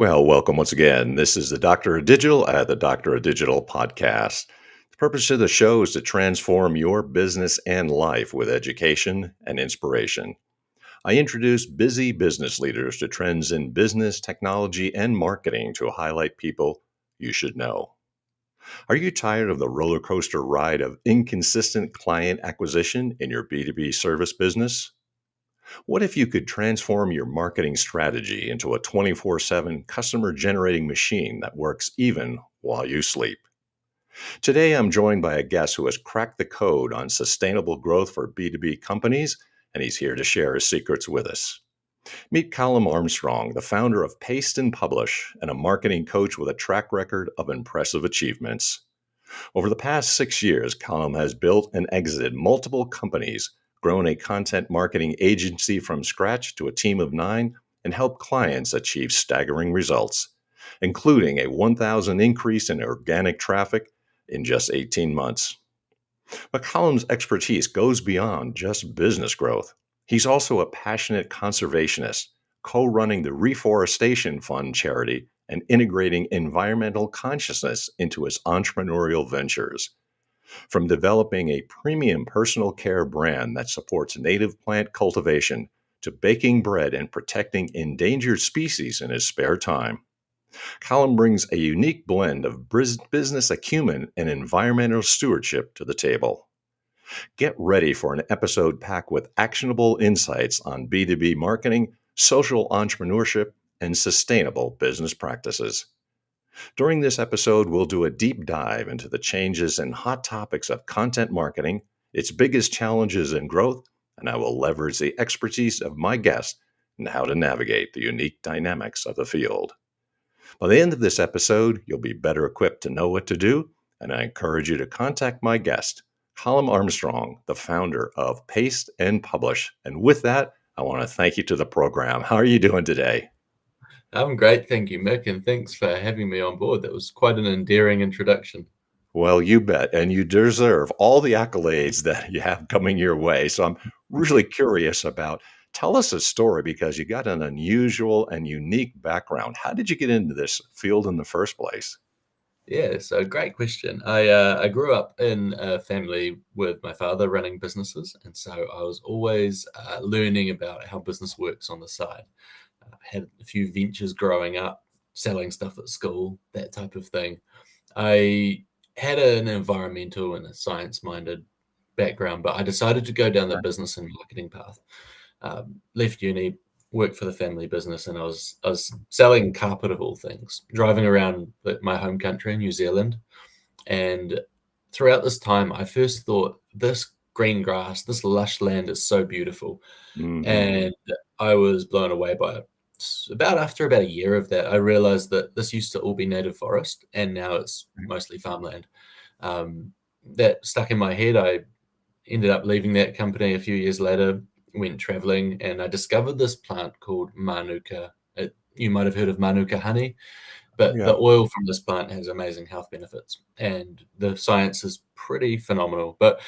Well, welcome once again. This is the Doctor of Digital at the Doctor of Digital podcast. The purpose of the show is to transform your business and life with education and inspiration. I introduce busy business leaders to trends in business, technology, and marketing to highlight people you should know. Are you tired of the roller coaster ride of inconsistent client acquisition in your B2B service business? What if you could transform your marketing strategy into a 24/7 customer generating machine that works even while you sleep? Today, I'm joined by a guest who has cracked the code on sustainable growth for B2B companies, and he's here to share his secrets with us. Meet Callum Armstrong, the founder of Paste and Publish, and a marketing coach with a track record of impressive achievements. Over the past 6 years, Callum has built and exited multiple companies, grown a content marketing agency from scratch to a team of 9, and helped clients achieve staggering results, including a 1,000 increase in organic traffic in just 18 months. But Callum's expertise goes beyond just business growth. He's also a passionate conservationist, co running the Reforestation Fund charity and integrating environmental consciousness into his entrepreneurial ventures. From developing a premium personal care brand that supports native plant cultivation to baking bread and protecting endangered species in his spare time. Callum brings a unique blend of business acumen and environmental stewardship to the table. Get ready for an episode packed with actionable insights on B2B marketing, social entrepreneurship, and sustainable business practices. During this episode, we'll do a deep dive into the changes and hot topics of content marketing, its biggest challenges and growth, and I will leverage the expertise of my guest in how to navigate the unique dynamics of the field. By the end of this episode, you'll be better equipped to know what to do, and I encourage you to contact my guest, Callum Armstrong, the founder of Paste and Publish. And with that, I want to thank you to the program. How are you doing today? I'm great, thank you, Mick, and thanks for having me on board. That was quite an endearing introduction. Well, you bet. And you deserve all the accolades that you have coming your way. So I'm really curious about tell us a story because you got an unusual and unique background. How did you get into this field in the first place? Yeah, so great question. I grew up in a family with my father running businesses, and so I was always learning about how business works on the side. I had a few ventures growing up, selling stuff at school, that type of thing. I had an environmental and a science-minded background, but I decided to go down the business and marketing path. Left uni, worked for the family business, and I was selling carpet of all things, driving around my home country, New Zealand. And throughout this time, I first thought, this green grass, this lush land is so beautiful. Hmm. And I was blown away by it. After about a year of that, I realized that this used to all be native forest, and now it's mostly farmland. That stuck in my head. I ended up leaving that company a few years later, went traveling, and I discovered this plant called Manuka. You might have heard of Manuka honey, Oh, but yeah. the oil from this plant has amazing health benefits, and the science is pretty phenomenal. But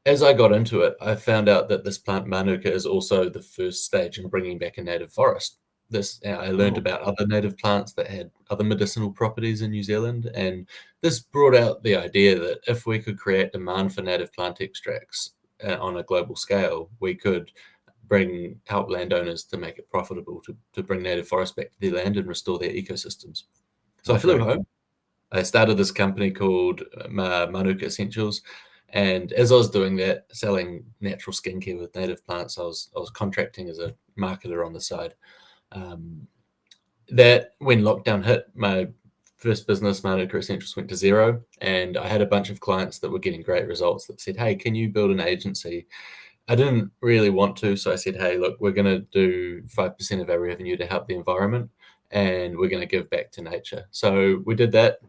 as I got into it, I found out that this plant Manuka is also the first stage in bringing back a native forest. I learned Oh, about other native plants that had other medicinal properties in New Zealand, and this brought out the idea that if we could create demand for native plant extracts on a global scale, we could help landowners to make it profitable to bring native forest back to their land and restore their ecosystems. So I flew okay. home. I started this company called Manuka Essentials, and as I was doing that, selling natural skincare with native plants, I was contracting as a marketer on the side. Um, that when lockdown hit, my first business, Manuka Essentials, went to zero, and I had a bunch of clients that were getting great results that said, "Hey, can you build an agency?" I didn't really want to, so I said, "Hey, look, we're going to do 5% of our revenue to help the environment, and we're going to give back to nature." So we did that.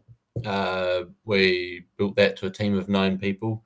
We built that to a team of 9 people.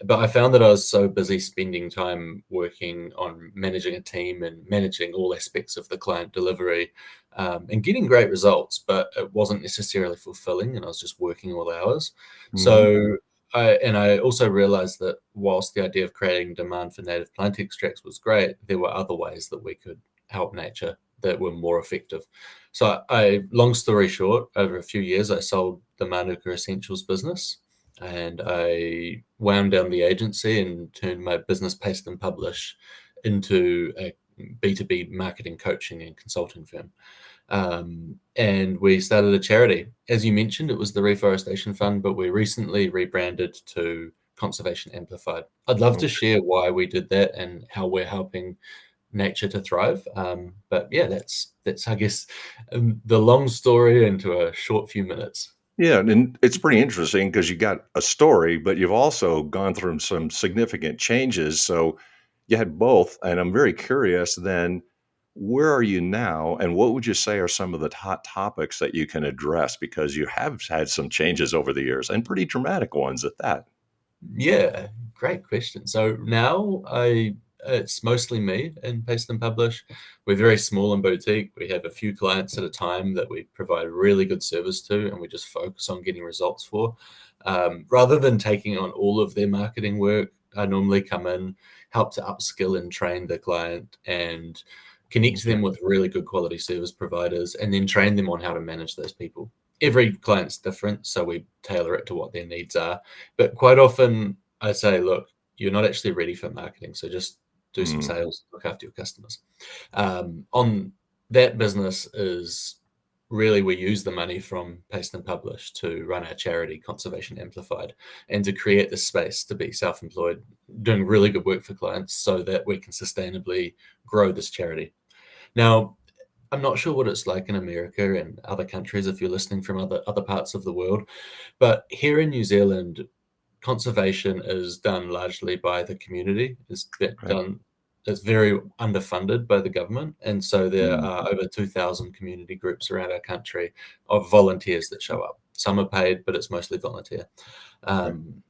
But I found that I was so busy spending time working on managing a team and managing all aspects of the client delivery, and getting great results, but it wasn't necessarily fulfilling, and I was just working all hours. Hmm. So I also realized that whilst the idea of creating demand for native plant extracts was great, there were other ways that we could help nature that were more effective. So long story short, over a few years, I sold the Manuka Essentials business, and I wound down the agency and turned my business Paste and Publish into a B2B marketing coaching and consulting firm. And we started a charity. As you mentioned, it was the Reforestation Fund, but we recently rebranded to Conservation Amplified. I'd love to share why we did that and how we're helping nature to thrive. But yeah, that's I guess the long story into a short few minutes. Yeah, and it's pretty interesting because you got a story, but you've also gone through some significant changes. So you had both, and I'm very curious then, where are you now? And what would you say are some of the hot topics that you can address? Because you have had some changes over the years and pretty dramatic ones at that. Yeah, great question. So now it's mostly me in Paste and Publish. We're very small and boutique. We have a few clients at a time that we provide really good service to, and we just focus on getting results for. Rather than taking on all of their marketing work, I normally come in, help to upskill and train the client and connect Okay. them with really good quality service providers, and then train them on how to manage those people. Every client's different, so we tailor it to what their needs are. But quite often I say, look, you're not actually ready for marketing, so just do some Mm, sales, look after your customers. On that business is really we use the money from Paste and Publish to run our charity, Conservation Amplified, and to create the space to be self-employed, doing really good work for clients so that we can sustainably grow this charity. Now, I'm not sure what it's like in America and other countries if you're listening from other parts of the world, but here in New Zealand, conservation is done largely by the community. okay. It's very underfunded by the government, and so there Mm, are over 2,000 community groups around our country of volunteers that show up. Some are paid, but it's mostly volunteer. okay. Um,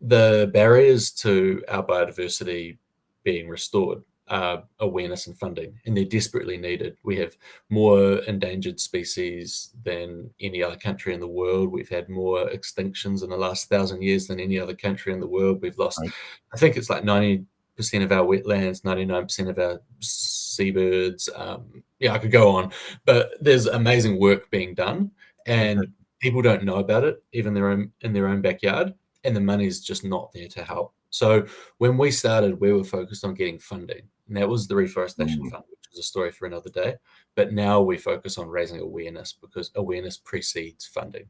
the barriers to our biodiversity being restored are awareness and funding, and they're desperately needed. We have more endangered species than any other country in the world. We've had more extinctions in the last 1,000 years than any other country in the world. We've lost, Right. I think it's like 90% of our wetlands, 99% of our seabirds. Yeah, I could go on, but there's amazing work being done, Okay. and people don't know about it, even in their own backyard, and the money's just not there to help. So when we started, we were focused on getting funding, and that was the Reforestation Mm, Fund, which is a story for another day. But now we focus on raising awareness because awareness precedes funding.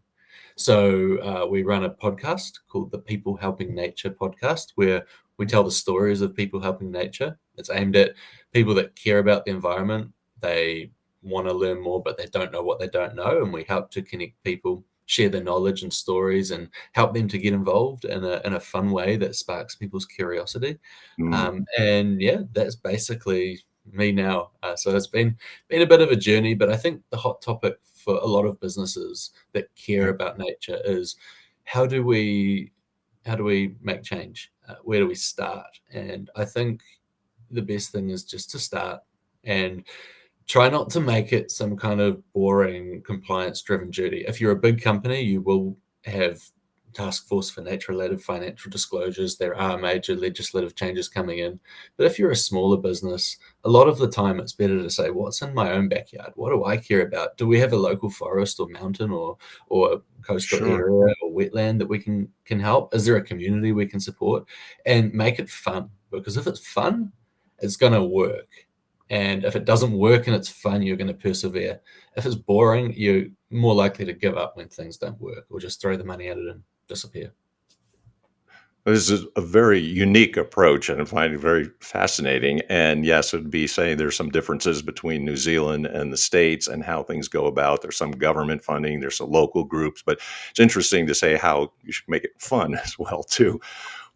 So we run a podcast called the People Helping Nature podcast, where we tell the stories of people helping nature. It's aimed at people that care about the environment. They want to learn more, but they don't know what they don't know. And we help to connect people, share their knowledge and stories, and help them to get involved in a fun way that sparks people's curiosity. mm, And yeah, that's basically me now. So it's been a bit of a journey, but I think the hot topic for a lot of businesses that care okay. about nature is how do we make change? Where do we start? And I think the best thing is just to start and try not to make it some kind of boring compliance driven duty. If you're a big company, you will have task force for nature related financial disclosures. There are major legislative changes coming in. But if you're a smaller business, a lot of the time it's better to say, what's in my own backyard? What do I care about? Do we have a local forest or mountain or coastal Sure. area or wetland that we can help? Is there a community we can support? And make it fun, because if it's fun, it's going to work. And if it doesn't work and it's fun, you're going to persevere. If it's boring, you're more likely to give up when things don't work or just throw the money at it and disappear. This is a very unique approach, and I find it very fascinating. And yes, it'd be saying there's some differences between New Zealand and the States and how things go about. There's some government funding, there's some local groups, but it's interesting to say how you should make it fun as well too.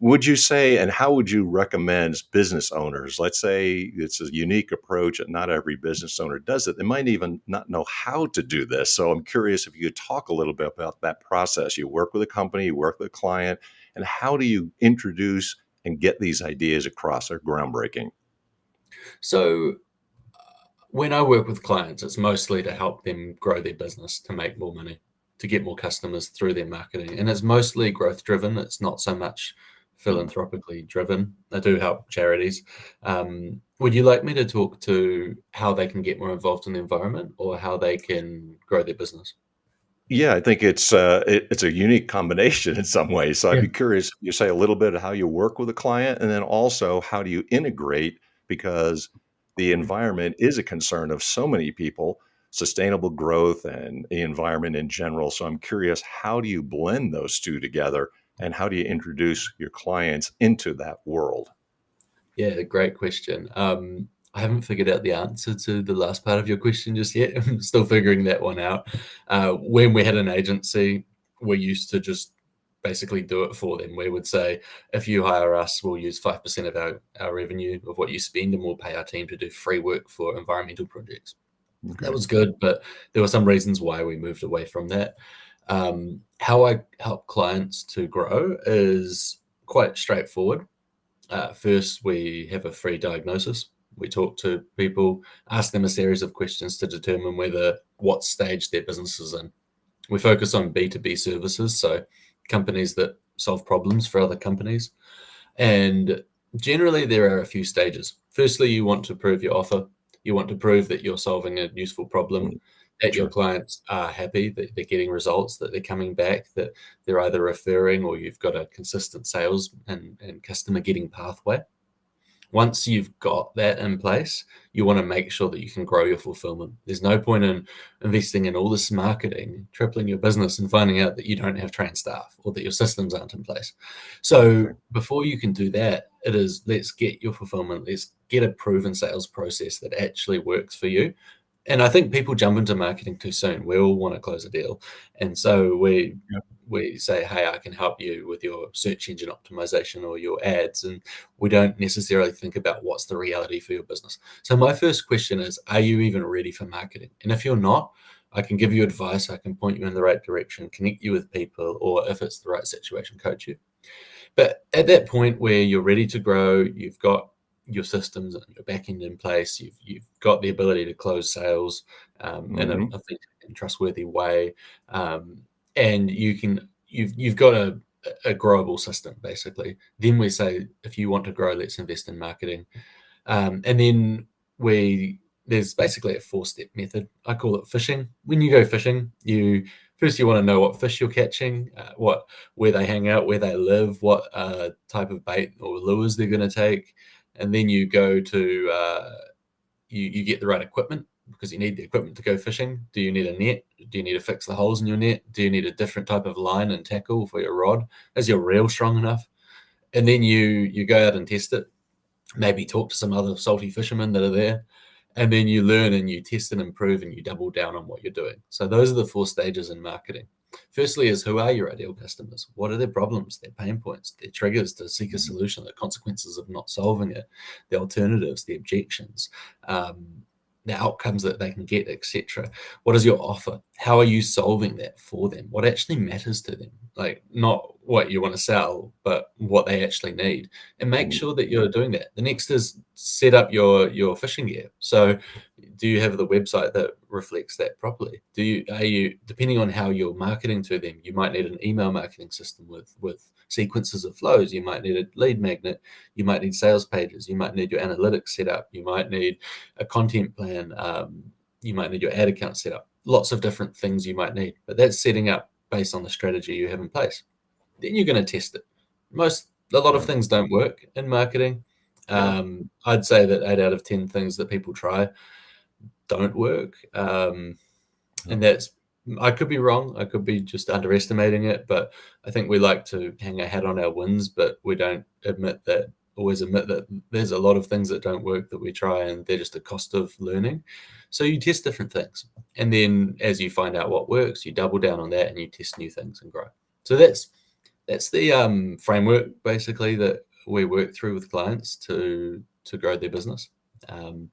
Would you say, and how would you recommend business owners? Let's say it's a unique approach, and not every business owner does it. They might even not know how to do this. So I'm curious if you could talk a little bit about that process. You work with a company, you work with a client, and how do you introduce and get these ideas across? They're groundbreaking. So when I work with clients, it's mostly to help them grow their business, to make more money, to get more customers through their marketing. And it's mostly growth driven. It's not so much philanthropically driven. I do help charities. Would you like me to talk to how they can get more involved in the environment or how they can grow their business? Yeah, I think it's a unique combination in some ways. So I'd Yeah. be curious if you say a little bit of how you work with a client, and then also how do you integrate because the environment is a concern of so many people, sustainable growth and the environment in general. So I'm curious, how do you blend those two together, and how do you introduce your clients into that world? Yeah, great question. I haven't figured out the answer to the last part of your question just yet. I'm still figuring that one out. When we had an agency, we used to just basically do it for them. We would say, if you hire us, we'll use 5% of our revenue of what you spend, and we'll pay our team to do free work for environmental projects. That Okay. was good, but there were some reasons why we moved away from that. How I help clients to grow is quite straightforward. First, we have a free diagnosis. We talk to people, ask them a series of questions to determine what stage their business is in. We focus on B2B services, so companies that solve problems for other companies. And generally, there are a few stages. Firstly, you want to prove your offer. You want to prove that you're solving a useful problem, Mm, that your sure. clients are happy, that they're getting results, that they're coming back, that they're either referring or you've got a consistent sales and customer getting pathway. Once you've got that in place, you want to make sure that you can grow your fulfillment. There's no point in investing in all this marketing, tripling your business, and finding out that you don't have trained staff or that your systems aren't in place. So Okay. before you can do that, it is let's get your fulfillment, let's get a proven sales process that actually works for you. And I think people jump into marketing too soon. We all want to close a deal. And so Yeah. we say, hey, I can help you with your search engine optimization or your ads. And we don't necessarily think about what's the reality for your business. So my first question is, are you even ready for marketing? And if you're not, I can give you advice, I can point you in the right direction, connect you with people, or if it's the right situation, coach you. But at that point where you're ready to grow, you've got your systems and your back end in place, you've got the ability to close sales in Hmm. a authentic and trustworthy way, and you've got a growable system basically. Then we say, if you want to grow, let's invest in marketing, and then we there's basically a 4-step method. I call it fishing. When you go fishing, you want to know what fish you're catching, where they hang out, where they live, what type of bait or lures they're going to take, and then you go to you get the right equipment because you need the equipment to go fishing. Do you need a net? Do you need to fix the holes in your net? Do you need a different type of line and tackle for your rod? Is your reel strong enough? And then you go out and test it. Maybe talk to some other salty fishermen that are there, and then you learn and you test and improve and you double down on what you're doing. So those are the 4 stages in marketing. Firstly is, who are your ideal customers? What are their problems, their pain points, their triggers to seek a solution, the consequences of not solving it, the alternatives, the objections, the outcomes that they can get, etc. What is your offer? How are you solving that for them? What actually matters to them? Like, not what you want to sell, but what they actually need, and make sure that you're doing that. The next is set up your fishing gear. So do you have the website that reflects that properly? Are you, depending on how you're marketing to them, you might need an email marketing system with sequences of flows. You might need a lead magnet. You might need sales pages. You might need your analytics set up. You might need a content plan. You might need your ad account set up. Lots of different things you might need, but that's setting up based on the strategy you have in place. Then you're going to test it. A lot of Right. things don't work in marketing. Yeah. I'd say that 8 out of 10 things that people try don't work. And Okay. that's, I could be wrong. I could be just underestimating it, but I think we like to hang our hat on our wins, but we don't always admit that there's a lot of things that don't work that we try and they're just a cost of learning. So you test different things. And then as you find out what works, you double down on that and you test new things and grow. So that's the framework basically that we work through with clients to grow their business. Um,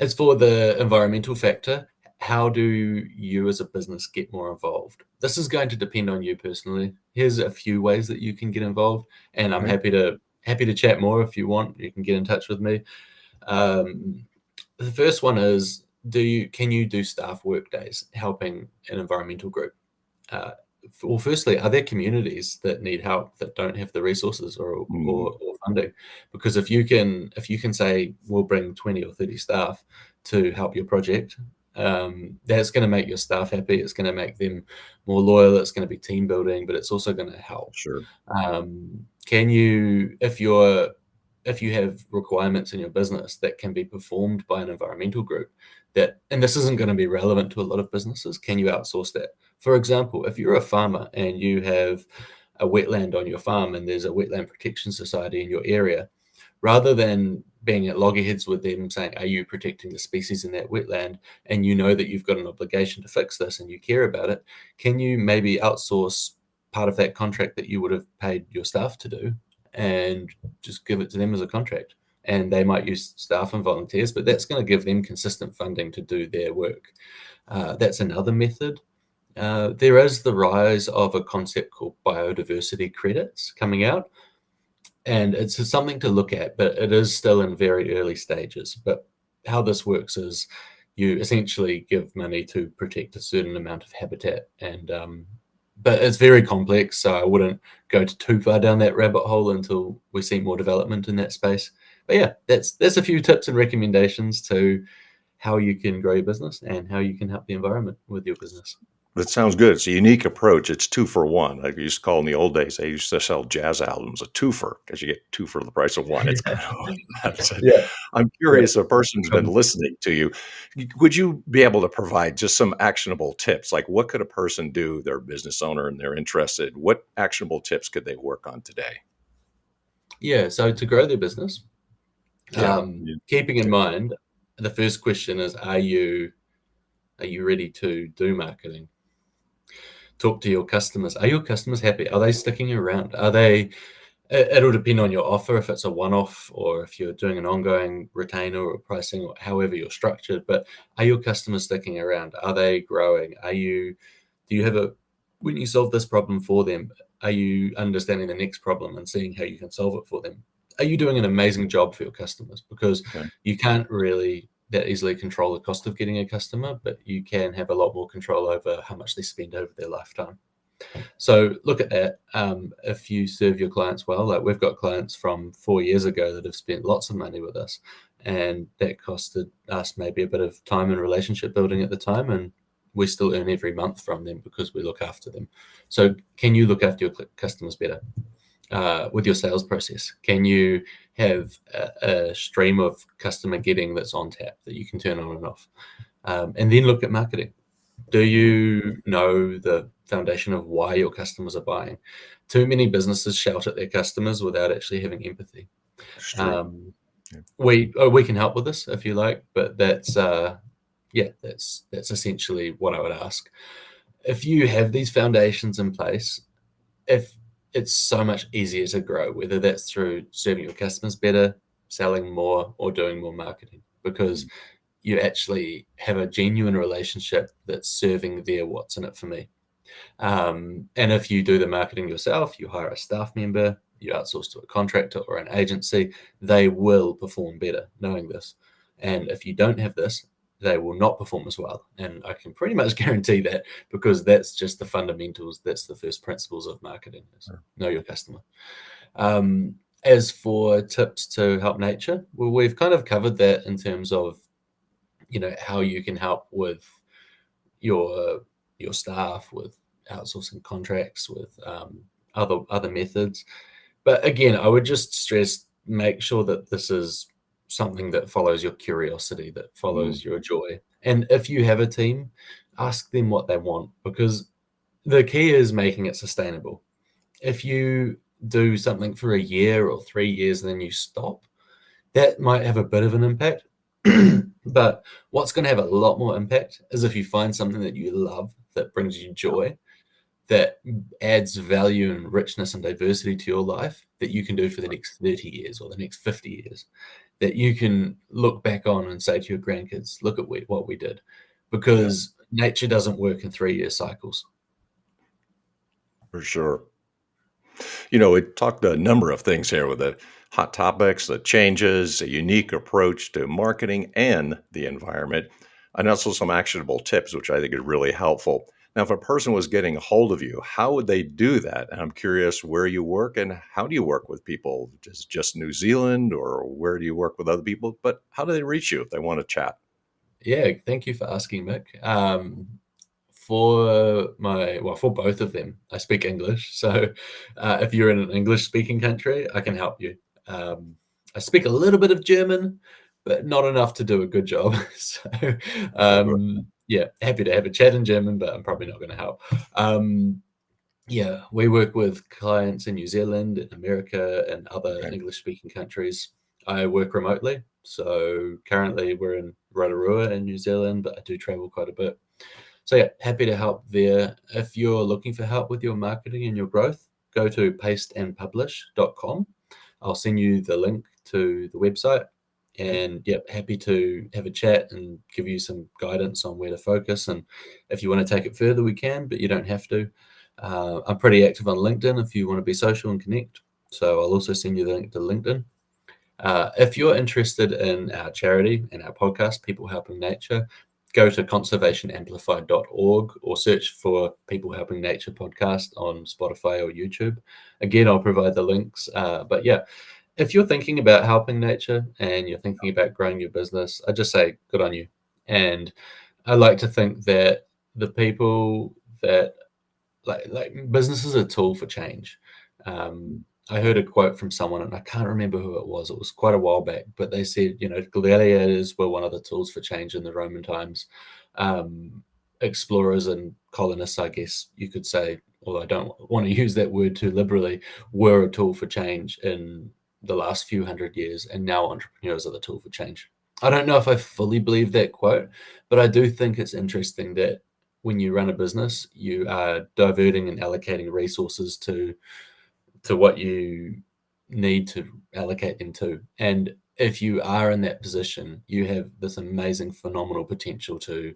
as for the environmental factor, how do you as a business get more involved? This is going to depend on you personally. Here's a few ways that you can get involved, and I'm Okay. happy to chat more if you want. You can get in touch with me. Um, the first one is, can you do staff work days helping an environmental group? Uh, well, firstly, are there communities that need help that don't have the resources Mm, or funding? Because if you can say we'll bring 20 or 30 staff to help your project, that's going to make your staff happy. It's going to make them more loyal. It's going to be team building, but it's also going to help. sure. Can you, if you have requirements in your business that can be performed by an environmental group, and this isn't going to be relevant to a lot of businesses, can you outsource that? For example, if you're a farmer and you have a wetland on your farm and there's a wetland protection society in your area, rather than being at loggerheads with them saying, are you protecting the species in that wetland? And you know that you've got an obligation to fix this and you care about it, can you maybe outsource part of that contract that you would have paid your staff to do and just give it to them as a contract? And they might use staff and volunteers, but that's going to give them consistent funding to do their work. That's another method. There is the rise of a concept called biodiversity credits coming out, and it's something to look at, but it is still in very early stages. But how this works is you essentially give money to protect a certain amount of habitat, and but it's very complex, so I wouldn't go too far down that rabbit hole until we see more development in that space. But yeah, that's a few tips and recommendations to how you can grow your business and how you can help the environment with your business. That sounds good. It's a unique approach. It's 2 for 1. Like we used to call in the old days, they used to sell jazz albums a twofer because you get 2 for the price of 1. It's kind of that's it. Yeah, I'm yeah. curious, a person's been listening to you. Would you be able to provide just some actionable tips? Like what could a person do, they're a business owner and they're interested, what actionable tips could they work on today? Yeah, so to grow their business, Yeah. You keeping in take mind, the first question is, are you ready to do marketing? Talk to your customers. Are your customers happy? Are they sticking around? It'll depend on your offer, if it's a one-off or if you're doing an ongoing retainer or pricing or however you're structured. But are your customers sticking around? Are they growing? Do you have when you solve this problem for them, are you understanding the next problem and seeing how you can solve it for them? Are you doing an amazing job for your customers? Because okay. you can't really that easily control the cost of getting a customer, but you can have a lot more control over how much they spend over their lifetime. So look at that. If you serve your clients well, like we've got clients from 4 years ago that have spent lots of money with us, and that costed us maybe a bit of time and relationship building at the time, and we still earn every month from them because we look after them. So can you look after your customers better with your sales process? Can you have a stream of customer getting that's on tap that you can turn on and off? And then look at marketing. Do you know the foundation of why your customers are buying? Too many businesses shout at their customers without actually having empathy. It's true. Um, Yeah. we can help with this if you like, but that's essentially what I would ask. If you have these foundations in place, if it's so much easier to grow, whether that's through serving your customers better, selling more, or doing more marketing, because you actually have a genuine relationship that's serving their what's in it for me. And if you do the marketing yourself, you hire a staff member, you outsource to a contractor or an agency, they will perform better knowing this. And if you don't have this, they will not perform as well. And I can pretty much guarantee that, because that's just the fundamentals. That's the first principles of marketing, is know your customer. As for tips to help nature, well, we've kind of covered that in terms of how you can help with your staff, with outsourcing contracts, with other methods. But again, I would just stress, make sure that this is something that follows your curiosity, that Mm, follows your joy. And if you have a team, ask them what they want, because the key is making it sustainable. If you do something for a year or 3 years and then you stop, that might have a bit of an impact. But what's going to have a lot more impact is if you find something that you love, that brings you joy, that adds value and richness and diversity to your life, that you can do for the next 30 years or the next 50 years, that you can look back on and say to your grandkids, look at what we did. yeah, Because nature doesn't work in 3-year cycles. for sure. We talked a number of things here with the hot topics, the changes, a unique approach to marketing and the environment, and also some actionable tips, which I think is really helpful. Now, if a person was getting a hold of you, how would they do that? And I'm curious where you work and how do you work with people? Just New Zealand or where do you work with other people? But how do they reach you if they want to chat? Yeah, thank you for asking, Mick. For both of them, I speak English. So if you're in an English-speaking country, I can help you. Um, I speak a little bit of German, but not enough to do a good job. So yeah, happy to have a chat in German, but I'm probably not going to help. Yeah, we work with clients in New Zealand, in America, and other Okay. English-speaking countries. I work remotely, so currently we're in Rotorua in New Zealand, but I do travel quite a bit. So yeah, happy to help there. If you're looking for help with your marketing and your growth, go to pasteandpublish.com. I'll send you the link to the website. And yep, happy to have a chat and give you some guidance on where to focus. And if you want to take it further, we can, but you don't have to. I'm pretty active on LinkedIn if you want to be social and connect. So I'll also send you the link to LinkedIn. If you're interested in our charity and our podcast, People Helping Nature, go to conservationamplified.org or search for People Helping Nature podcast on Spotify or YouTube. Again, I'll provide the links. But yeah, if you're thinking about helping nature and you're thinking about growing your business, I just say good on you. And I like to think that the people that like business is a tool for change. Um, I heard a quote from someone, and I can't remember who it was. It was quite a while back, but they said, gladiators were one of the tools for change in the Roman times. Explorers and colonists, I guess you could say, although I don't want to use that word too liberally, were a tool for change in the last few hundred years, and now entrepreneurs are the tool for change. I don't know if I fully believe that quote, but I do think it's interesting that when you run a business, you are diverting and allocating resources to what you need to allocate them to. And if you are in that position, you have this amazing, phenomenal potential to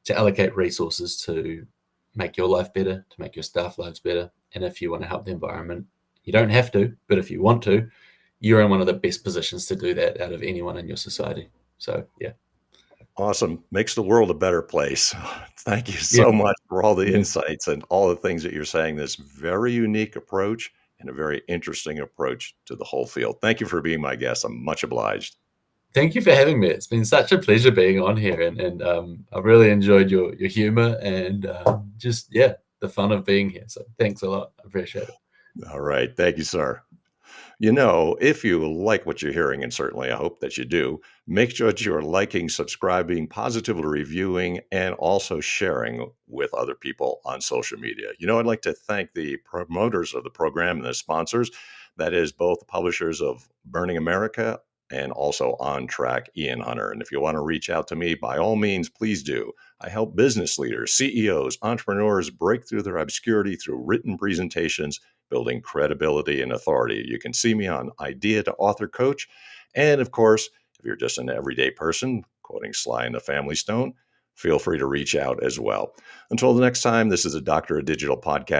allocate resources to make your life better, to make your staff lives better. And if you want to help the environment, you don't have to, but if you want to, you're in one of the best positions to do that out of anyone in your society. So yeah. Awesome. Makes the world a better place. Thank you Yeah. so much for all the Yeah. insights and all the things that you're saying. This very unique approach and a very interesting approach to the whole field. Thank you for being my guest. I'm much obliged. Thank you for having me. It's been such a pleasure being on here, and I've really enjoyed your humor and just yeah, the fun of being here. So thanks a lot. I appreciate it. All right. Thank you, sir. If you like what you're hearing, and certainly I hope that you do, make sure that you're liking, subscribing, positively reviewing, and also sharing with other people on social media. I'd like to thank the promoters of the program and the sponsors. That is both the publishers of Burning America and also On Track, Ian Hunter. And if you want to reach out to me, by all means, please do. I help business leaders, CEOs, entrepreneurs break through their obscurity through written presentations, building credibility and authority. You can see me on Idea to Author Coach. And of course, if you're just an everyday person, quoting Sly and the Family Stone, feel free to reach out as well. Until the next time, this is a Doctor of Digital podcast.